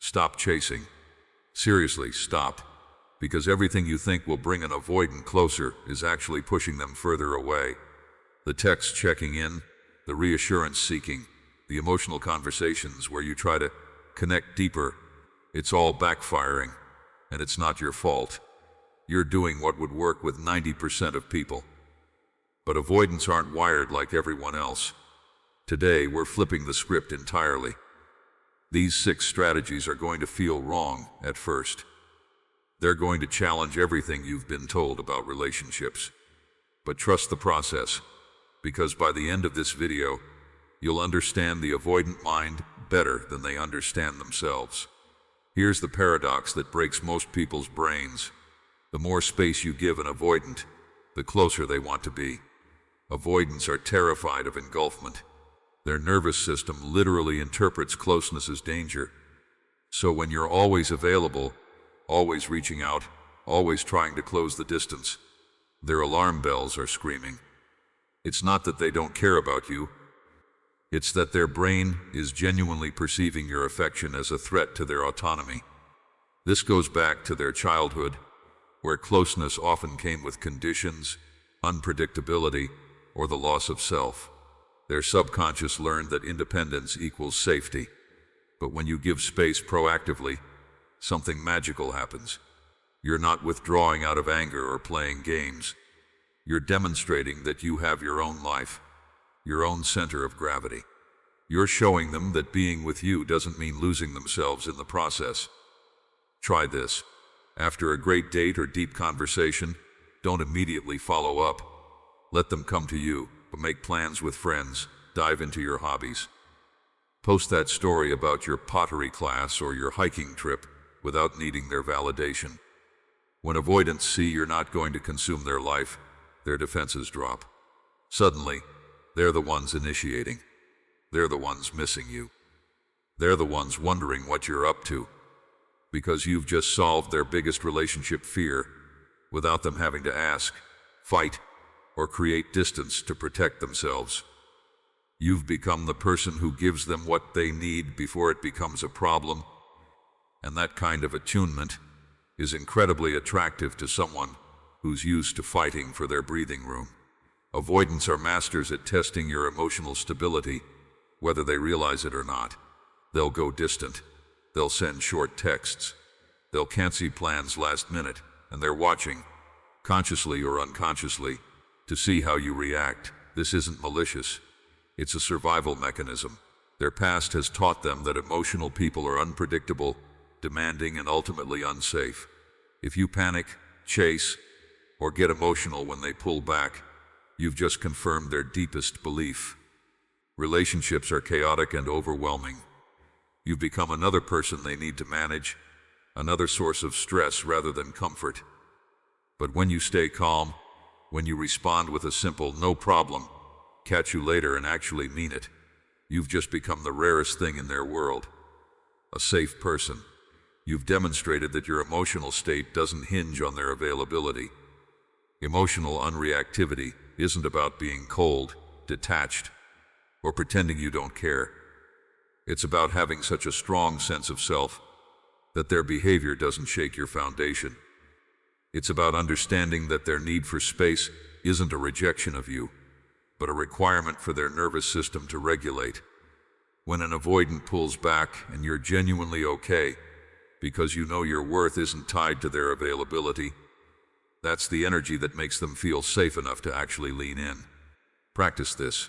Stop chasing. Seriously, stop. Because everything you think will bring an avoidant closer is actually pushing them further away. The text checking in, the reassurance seeking, the emotional conversations where you try to connect deeper, it's all backfiring, and it's not your fault. You're doing what would work with 90% of people. But avoidants aren't wired like everyone else. Today, we're flipping the script entirely. These 6 strategies are going to feel wrong at first. They're going to challenge everything you've been told about relationships. But trust the process, because by the end of this video, you'll understand the avoidant mind better than they understand themselves. Here's the paradox that breaks most people's brains. The more space you give an avoidant, the closer they want to be. Avoidants are terrified of engulfment. Their nervous system literally interprets closeness as danger. So when you're always available, always reaching out, always trying to close the distance, their alarm bells are screaming. It's not that they don't care about you. It's that their brain is genuinely perceiving your affection as a threat to their autonomy. This goes back to their childhood, where closeness often came with conditions, unpredictability, or the loss of self. Their subconscious learned that independence equals safety. But when you give space proactively, something magical happens. You're not withdrawing out of anger or playing games. You're demonstrating that you have your own life, your own center of gravity. You're showing them that being with you doesn't mean losing themselves in the process. Try this. After a great date or deep conversation, don't immediately follow up. Let them come to you, but make plans with friends, dive into your hobbies. Post that story about your pottery class or your hiking trip without needing their validation. When avoidants see you're not going to consume their life, their defenses drop. Suddenly, they're the ones initiating. They're the ones missing you. They're the ones wondering what you're up to, because you've just solved their biggest relationship fear without them having to ask, fight, or create distance to protect themselves. You've become the person who gives them what they need before it becomes a problem, and that kind of attunement is incredibly attractive to someone who's used to fighting for their breathing room. Avoidants are masters at testing your emotional stability, whether they realize it or not. They'll go distant. They'll send short texts. They'll cancel plans last minute, and they're watching, consciously or unconsciously, to see how you react. This isn't malicious. It's a survival mechanism. Their past has taught them that emotional people are unpredictable, demanding, and ultimately unsafe. If you panic, chase, or get emotional when they pull back, you've just confirmed their deepest belief. Relationships are chaotic and overwhelming. You've become another person they need to manage, another source of stress rather than comfort. But when you stay calm, when you respond with a simple "no problem, catch you later," and actually mean it, you've just become the rarest thing in their world. A safe person. You've demonstrated that your emotional state doesn't hinge on their availability. Emotional unreactivity isn't about being cold, detached, or pretending you don't care. It's about having such a strong sense of self that their behavior doesn't shake your foundation. It's about understanding that their need for space isn't a rejection of you, but a requirement for their nervous system to regulate. When an avoidant pulls back and you're genuinely okay, because you know your worth isn't tied to their availability, that's the energy that makes them feel safe enough to actually lean in. Practice this.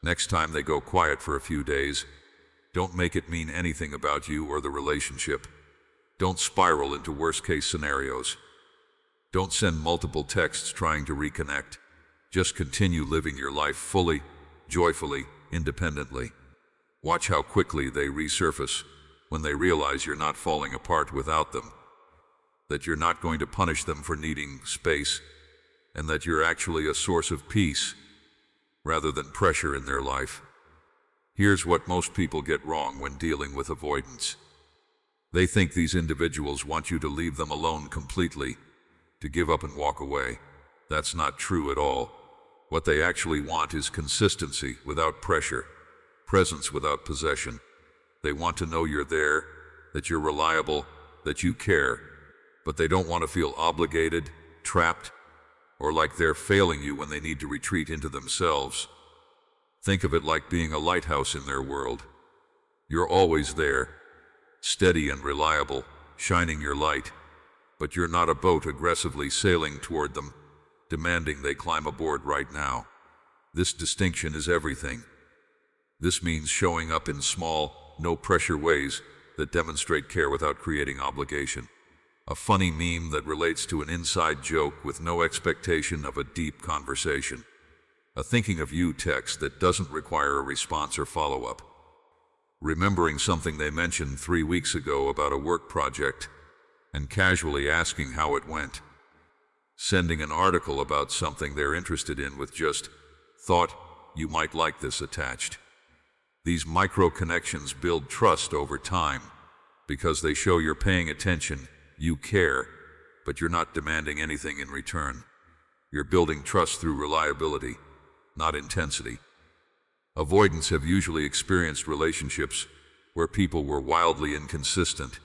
Next time they go quiet for a few days, don't make it mean anything about you or the relationship. Don't spiral into worst-case scenarios. Don't send multiple texts trying to reconnect. Just continue living your life fully, joyfully, independently. Watch how quickly they resurface when they realize you're not falling apart without them, that you're not going to punish them for needing space, and that you're actually a source of peace rather than pressure in their life. Here's what most people get wrong when dealing with avoidance. They think these individuals want you to leave them alone completely, to give up and walk away. That's not true at all. What they actually want is consistency without pressure, presence without possession. They want to know you're there, that you're reliable, that you care, but they don't want to feel obligated, trapped, or like they're failing you when they need to retreat into themselves. Think of it like being a lighthouse in their world. You're always there, steady and reliable, shining your light, but you're not a boat aggressively sailing toward them, demanding they climb aboard right now. This distinction is everything. This means showing up in small, no-pressure ways that demonstrate care without creating obligation. A funny meme that relates to an inside joke with no expectation of a deep conversation. A thinking of you text that doesn't require a response or follow-up. Remembering something they mentioned 3 weeks ago about a work project and casually asking how it went. Sending an article about something they're interested in with just, "Thought you might like this" attached. These micro-connections build trust over time because they show you're paying attention, you care, but you're not demanding anything in return. You're building trust through reliability, not intensity. Avoidants have usually experienced relationships where people were wildly inconsistent,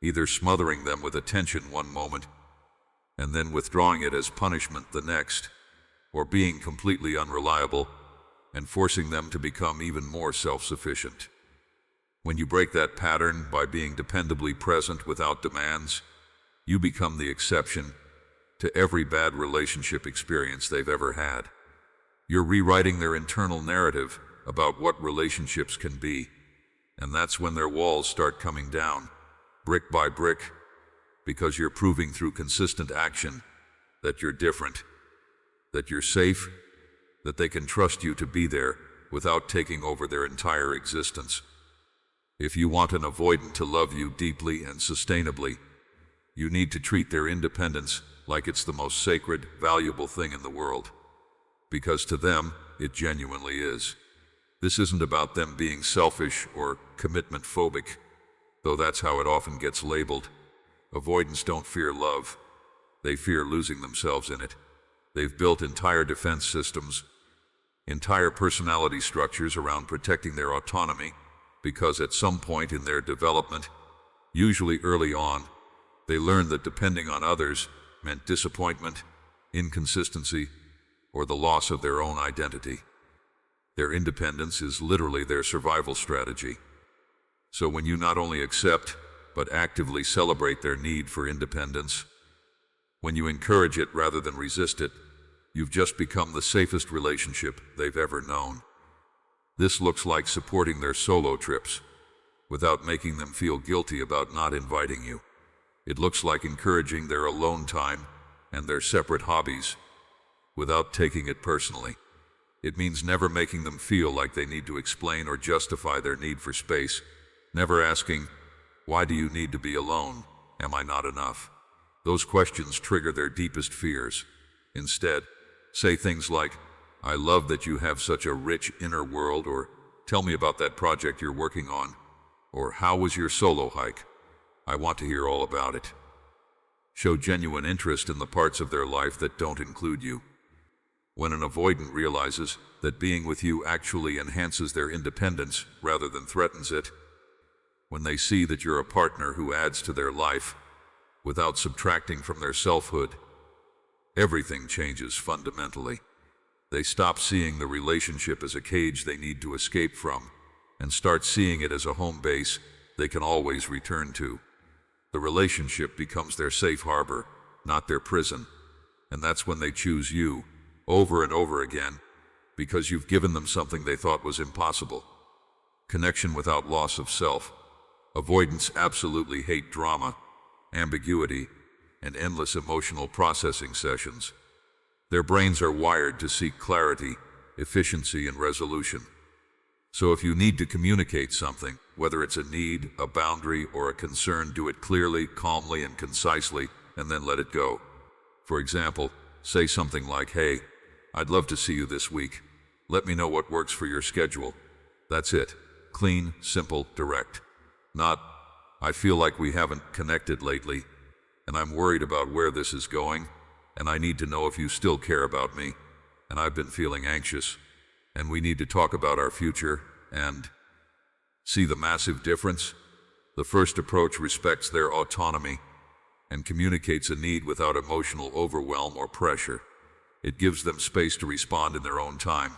either smothering them with attention one moment and then withdrawing it as punishment the next, or being completely unreliable and forcing them to become even more self-sufficient. When you break that pattern by being dependably present without demands, you become the exception to every bad relationship experience they've ever had. You're rewriting their internal narrative about what relationships can be, and that's when their walls start coming down, brick by brick, because you're proving through consistent action that you're different, that you're safe, that they can trust you to be there without taking over their entire existence. If you want an avoidant to love you deeply and sustainably, you need to treat their independence like it's the most sacred, valuable thing in the world. Because to them, it genuinely is. This isn't about them being selfish or commitment phobic, though that's how it often gets labeled. Avoidants don't fear love. They fear losing themselves in it. They've built entire defense systems, entire personality structures around protecting their autonomy, because at some point in their development, usually early on, they learned that depending on others meant disappointment, inconsistency, or the loss of their own identity. Their independence is literally their survival strategy. So when you not only accept, but actively celebrate their need for independence, when you encourage it rather than resist it, you've just become the safest relationship they've ever known. This looks like supporting their solo trips, without making them feel guilty about not inviting you. It looks like encouraging their alone time and their separate hobbies, without taking it personally. It means never making them feel like they need to explain or justify their need for space, never asking, "Why do you need to be alone? Am I not enough?" Those questions trigger their deepest fears. Instead, say things like, "I love that you have such a rich inner world," or "Tell me about that project you're working on," or "How was your solo hike? I want to hear all about it." Show genuine interest in the parts of their life that don't include you. When an avoidant realizes that being with you actually enhances their independence rather than threatens it, when they see that you're a partner who adds to their life without subtracting from their selfhood, everything changes fundamentally. They stop seeing the relationship as a cage they need to escape from and start seeing it as a home base they can always return to. The relationship becomes their safe harbor, not their prison, and that's when they choose you over and over again because you've given them something they thought was impossible. Connection without loss of self. Avoidants absolutely hate drama, ambiguity, and endless emotional processing sessions. Their brains are wired to seek clarity, efficiency, and resolution. So if you need to communicate something, whether it's a need, a boundary, or a concern, do it clearly, calmly, and concisely, and then let it go. For example, say something like, "Hey, I'd love to see you this week. Let me know what works for your schedule." That's it. Clean, simple, direct. Not, "I feel like we haven't connected lately, and I'm worried about where this is going, and I need to know if you still care about me, and I've been feeling anxious, and we need to talk about our future," and see the massive difference? The first approach respects their autonomy and communicates a need without emotional overwhelm or pressure. It gives them space to respond in their own time.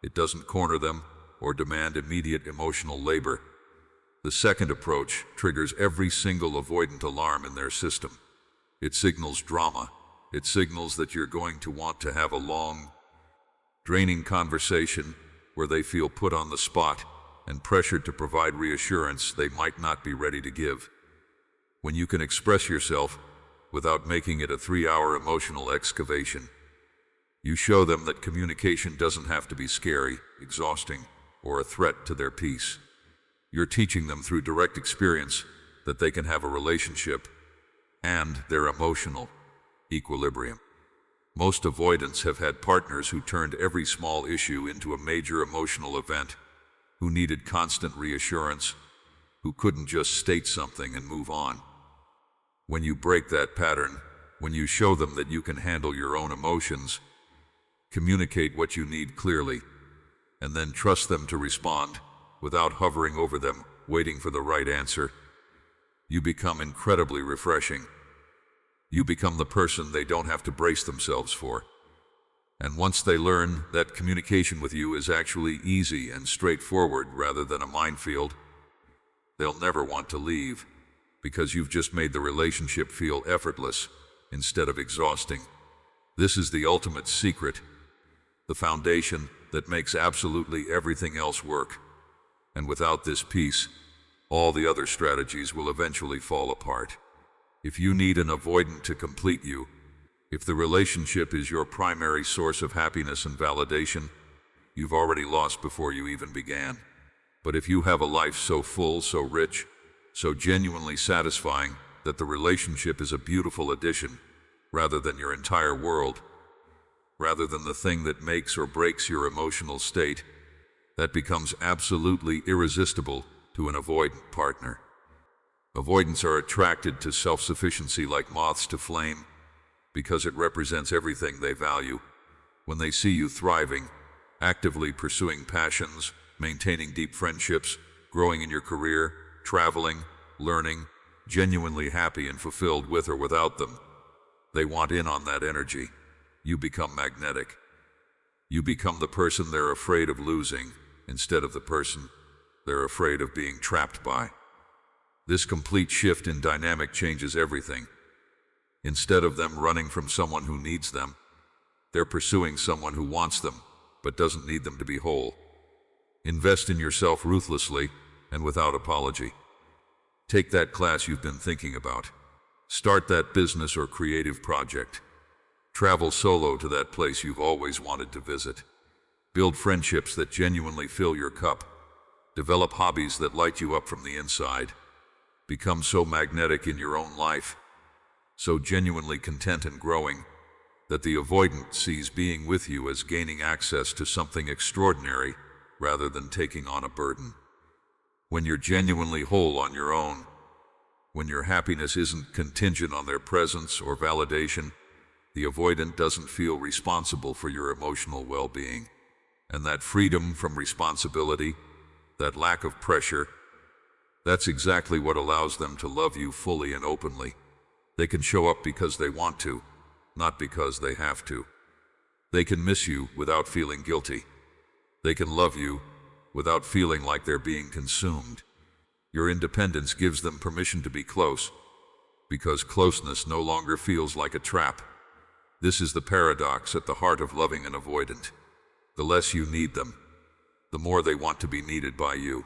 It doesn't corner them or demand immediate emotional labor. The second approach triggers every single avoidant alarm in their system. It signals drama. It signals that you're going to want to have a long, draining conversation where they feel put on the spot and pressured to provide reassurance they might not be ready to give. When you can express yourself without making it a 3-hour emotional excavation, you show them that communication doesn't have to be scary, exhausting, or a threat to their peace. You're teaching them through direct experience that they can have a relationship and their emotional equilibrium. Most avoidants have had partners who turned every small issue into a major emotional event, who needed constant reassurance, who couldn't just state something and move on. When you break that pattern, when you show them that you can handle your own emotions, communicate what you need clearly, and then trust them to respond without hovering over them, waiting for the right answer, you become incredibly refreshing. You become the person they don't have to brace themselves for. And once they learn that communication with you is actually easy and straightforward rather than a minefield, they'll never want to leave, because you've just made the relationship feel effortless instead of exhausting. This is the ultimate secret, the foundation that makes absolutely everything else work. And without this piece, all the other strategies will eventually fall apart. If you need an avoidant to complete you, if the relationship is your primary source of happiness and validation, you've already lost before you even began. But if you have a life so full, so rich, so genuinely satisfying that the relationship is a beautiful addition rather than your entire world, rather than the thing that makes or breaks your emotional state, that becomes absolutely irresistible to an avoidant partner. Avoidants are attracted to self-sufficiency like moths to flame because it represents everything they value. When they see you thriving, actively pursuing passions, maintaining deep friendships, growing in your career, traveling, learning, genuinely happy and fulfilled with or without them, they want in on that energy. You become magnetic. You become the person they're afraid of losing instead of the person they're afraid of being trapped by. This complete shift in dynamic changes everything. Instead of them running from someone who needs them, they're pursuing someone who wants them but doesn't need them to be whole. Invest in yourself ruthlessly and without apology. Take that class you've been thinking about. Start that business or creative project. Travel solo to that place you've always wanted to visit. Build friendships that genuinely fill your cup. Develop hobbies that light you up from the inside. Become so magnetic in your own life, so genuinely content and growing, that the avoidant sees being with you as gaining access to something extraordinary rather than taking on a burden. When you're genuinely whole on your own, when your happiness isn't contingent on their presence or validation, the avoidant doesn't feel responsible for your emotional well-being. And that freedom from responsibility, that lack of pressure, that's exactly what allows them to love you fully and openly. They can show up because they want to, not because they have to. They can miss you without feeling guilty. They can love you without feeling like they're being consumed. Your independence gives them permission to be close, because closeness no longer feels like a trap. This is the paradox at the heart of loving an avoidant. The less you need them, the more they want to be needed by you.